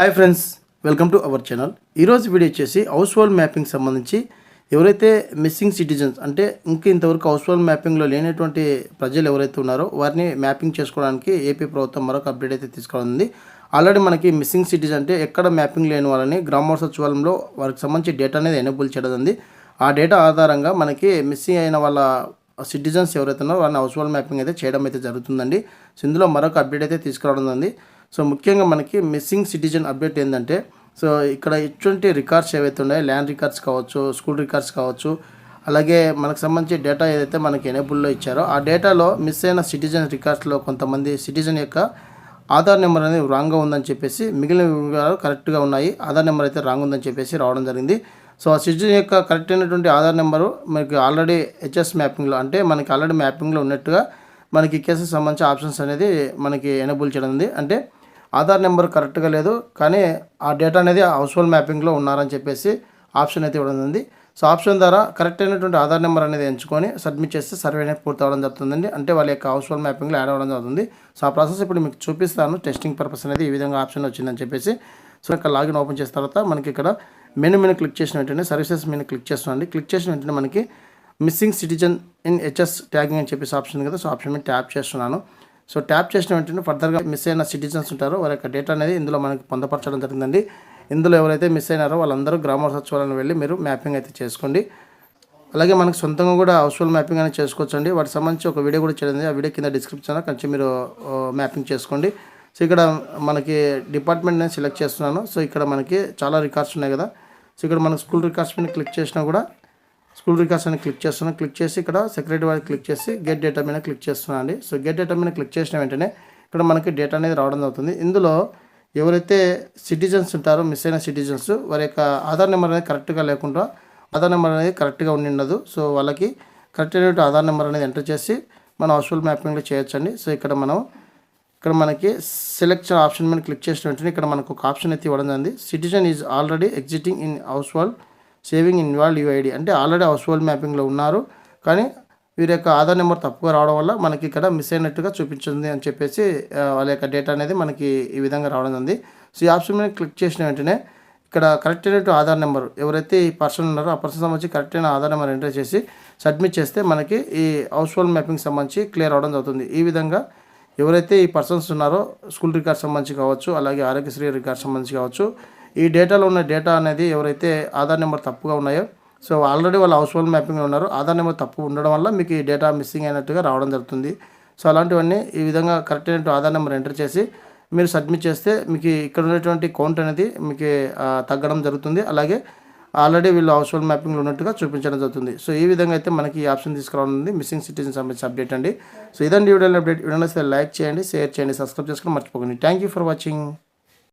Hi friends, welcome to our channel. ఈరోజు video వచ్చేసి house hold mapping సంబంధించి ఎవరైతే మిస్సింగ్ సిటిజన్స్ అంటే ఇంతవరకు హౌస్ హోల్డ్ మ్యాపింగ్లో లేనటువంటి ప్రజలు ఎవరైతే ఉన్నారో వారిని మ్యాపింగ్ చేసుకోవడానికి ఏపీ ప్రభుత్వం మరొక అప్డేట్ అయితే తీసుకురానుంది. ఆల్రెడీ మనకి మిస్సింగ్ సిటిజన్ అంటే ఎక్కడ మ్యాపింగ్ లేని వాళ్ళని గ్రామ సచివాలయంలో వారికి సంబంధించి డేటా అనేది ఎనేబుల్ చేయడం ఉంది. ఆ డేటా ఆధారంగా మనకి మిస్సింగ్ అయిన వాళ్ళ సిటిజన్స్ ఎవరైతే ఉన్నారో వారిని హౌస్ హోల్డ్ మ్యాపింగ్ అయితే చేయడం అయితే జరుగుతుందండి. సో ఇందులో మరొక అప్డేట్ అయితే తీసుకురావడం ఉంది. సో ముఖ్యంగా మనకి మిస్సింగ్ సిటిజన్ అప్డేట్ ఏంటంటే, సో ఇక్కడ ఇటువంటి రికార్డ్స్ ఏవైతే ఉన్నాయో ల్యాండ్ రికార్డ్స్ కావచ్చు, స్కూల్ రికార్డ్స్ కావచ్చు, అలాగే మనకు సంబంధించి డేటా ఏదైతే మనకి ఎనేబుల్లో ఇచ్చారో ఆ డేటాలో మిస్ అయిన సిటిజన్ రికార్డ్స్లో కొంతమంది సిటిజన్ యొక్క ఆధార్ నెంబర్ అనేది రాంగ్గా ఉందని చెప్పేసి, మిగిలిన వివరాలు కరెక్ట్గా ఉన్నాయి, ఆధార్ నెంబర్ అయితే రాంగ్ ఉందని చెప్పేసి రావడం జరిగింది. సో ఆ సిటిజన్ యొక్క కరెక్ట్ అయినటువంటి ఆధార్ నెంబరు మనకి ఆల్రెడీ హెచ్ఎస్ మ్యాపింగ్లో అంటే మనకి ఆల్రెడీ మ్యాపింగ్లో ఉన్నట్టుగా మనకి కేసెస్ సంబంధించి ఆప్షన్స్ అనేది మనకి ఎనేబుల్ చేయడం ఉంది. అంటే ఆధార్ నెంబర్ కరెక్ట్గా లేదు కానీ ఆ డేటా అనేది హౌస్ హోల్డ్ మ్యాపింగ్లో ఉన్నారని చెప్పేసి ఆప్షన్ అయితే ఇవ్వడం ఉంది. సో ఆప్షన్ ద్వారా కరెక్ట్ అయినటువంటి ఆధార్ నెంబర్ అనేది ఎంచుకొని సబ్మిట్ చేస్తే సర్వే అనేది పూర్తి అవ్వడం జరుగుతుందండి. అంటే వాళ్ళ యొక్క హౌస్ హోల్డ్ మ్యాపింగ్లో యాడ్ అవ్వడం జరుగుతుంది. సో ఆ ప్రాసెస్ ఇప్పుడు మీకు చూపిస్తాను. టెస్టింగ్ పర్పస్ అనేది ఈ విధంగా ఆప్షన్ వచ్చిందని చెప్పేసి. సో ఇక్కడ లాగిన్ ఓపెన్ చేసిన తర్వాత మనకి ఇక్కడ మెనూ క్లిక్ చేసిన వెంటనే సర్వీసెస్ మెనూ క్లిక్ చేస్తున్నాండి. క్లిక్ చేసిన వెంటనే మనకి missing citizen in HS tagging అని చెప్పేసి ఆప్షన్ ఉంది కదా. సో ఆప్షన్ మీద ట్యాప్ చేస్తున్నాను. సో ట్యాప్ చేసిన వెంటనే ఫర్దర్గా మిస్ అయిన సిటిజన్స్ ఉంటారో వారి యొక్క డేటా అనేది ఇందులో మనకి పొందపరచడం జరిగిందండి. ఇందులో ఎవరైతే మిస్ అయినారో వాళ్ళందరూ గ్రామ సచివాలయం వెళ్ళి మీరు మ్యాపింగ్ అయితే చేసుకోండి. అలాగే మనకు సొంతంగా కూడా హౌస్ హోల్డ్ మ్యాపింగ్ అనేది చేసుకోవచ్చు అండి. వాటికి సంబంధించి ఒక వీడియో కూడా చేయడం, ఆ వీడియో కింద డిస్క్రిప్షన్లో కొంచెం మీరు మ్యాపింగ్ చేసుకోండి. సో ఇక్కడ మనకి డిపార్ట్మెంట్ నేను సెలెక్ట్ చేస్తున్నాను. సో ఇక్కడ మనకి చాలా రికార్డ్స్ ఉన్నాయి కదా. సో ఇక్కడ మనకు స్కూల్ రికార్డ్స్ మీద క్లిక్ చేసినా కూడా స్కూల్ రికార్డ్స్ అని క్లిక్ చేస్తున్నాను. క్లిక్ చేసి ఇక్కడ సెక్రటరీ వారికి క్లిక్ చేసి గెట్ డేటా మీద క్లిక్ చేస్తున్నాను అండి. సో గెట్ డేటా మీద క్లిక్ చేసిన వెంటనే ఇక్కడ మనకి డేటా అనేది రావడం జరుగుతుంది. ఇందులో ఎవరైతే సిటిజన్స్ ఉంటారో మిస్ అయిన సిటిజన్స్ వారి యొక్క ఆధార్ నెంబర్ అనేది కరెక్ట్గా లేకుండా ఆధార్ నెంబర్ అనేది కరెక్ట్గా ఉండదు. సో వాళ్ళకి కరెక్ట్ అయినటువంటి ఆధార్ నెంబర్ అనేది ఎంటర్ చేసి మనం హౌస్ హోల్డ్ మ్యాపింగ్లో చేయొచ్చండి. సో ఇక్కడ మనకి సెలెక్షన్ ఆప్షన్ మీద క్లిక్ చేసిన వెంటనే ఇక్కడ మనకు ఒక ఆప్షన్ అయితే ఇవ్వడం జరిగింది. Citizen is already exiting in house hold saving involve UID అంటే ఆల్రెడీ హౌస్ హోల్డ్ మ్యాపింగ్లో ఉన్నారు కానీ వీరి యొక్క ఆధార్ నెంబర్ తప్పుగా రావడం వల్ల మనకి ఇక్కడ మిస్ అయినట్టుగా చూపించింది అని చెప్పేసి వాళ్ళ యొక్క డేటా అనేది మనకి ఈ విధంగా రావడం ఉంది. సో ఈ ఆప్షన్ మీద క్లిక్ చేసిన వెంటనే ఇక్కడ కరెక్ట్ అయినట్టు ఆధార్ నెంబర్ ఎవరైతే ఈ పర్సన్ ఉన్నారో ఆ పర్సన్ సంబంధించి కరెక్ట్ అయిన ఆధార్ నెంబర్ ఎంటర్ చేసి సబ్మిట్ చేస్తే మనకి ఈ హౌస్ హోల్డ్ మ్యాపింగ్ సంబంధించి క్లియర్ అవడం జరుగుతుంది. ఈ విధంగా ఎవరైతే ఈ పర్సన్స్ ఉన్నారో స్కూల్ రికార్డ్ సంబంధించి కావచ్చు, అలాగే ఆరోగ్యశ్రీ రికార్డ్ సంబంధించి కావచ్చు, ఈ డేటాలో ఉన్న డేటా అనేది ఎవరైతే ఆధార్ నెంబర్ తప్పుగా ఉన్నాయో సో ఆల్రెడీ వాళ్ళు హౌస్ హోల్డ్ మ్యాపింగ్లో ఉన్నారు, ఆధార్ నెంబర్ తప్పు ఉండడం వల్ల మీకు ఈ డేటా మిస్సింగ్ అయినట్టుగా రావడం జరుగుతుంది. సో అలాంటివన్నీ ఈ విధంగా కరెక్ట్ అయినట్టు ఆధార్ నెంబర్ ఎంటర్ చేసి మీరు సబ్మిట్ చేస్తే మీకు ఇక్కడ ఉన్నటువంటి కౌంట్ అనేది మీకు తగ్గడం జరుగుతుంది. అలాగే ఆల్రెడీ వీళ్ళు హౌస్ హోల్డ్ మ్యాపింగ్లో ఉన్నట్టుగా చూపించడం జరుగుతుంది. సో ఈ విధంగా అయితే మనకి ఈ ఆప్షన్ తీసుకురావడం ఉంది మిస్సింగ్ సిటిజన్ సంబంధించి అప్డేట్ అండి. సో ఇదండి వీడియో అప్డేట్. వీడియో నచ్చితే లైక్ చేయండి, షేర్ చేయండి, సబ్స్క్రైబ్ చేసుకొని మర్చిపోకండి. Thank you for watching.